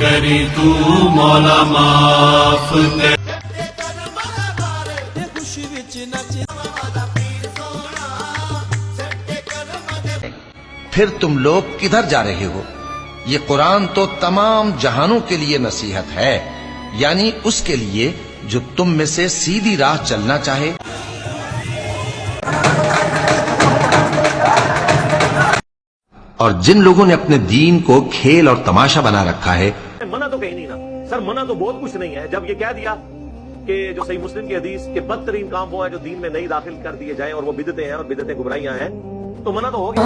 करी तू मौला माफ कर। फिर तुम लोग किधर जा रहे हो? ये कुरान तो तमाम जहानों के लिए नसीहत है, यानी उसके लिए जो तुम में से सीधी राह चलना चाहे। और जिन लोगों ने अपने दीन को खेल और तमाशा बना रखा है। मना तो कहीं नहीं ना सर, मना तो बहुत कुछ नहीं है। जब ये कह दिया कि जो सही मुस्लिम की हदीस के बदतरीन काम वो है जो दीन में नहीं दाखिल कर दिए जाए और वो बिदतें हैं और बिदतें गुमराहियां हैं, तो मना तो हो गया।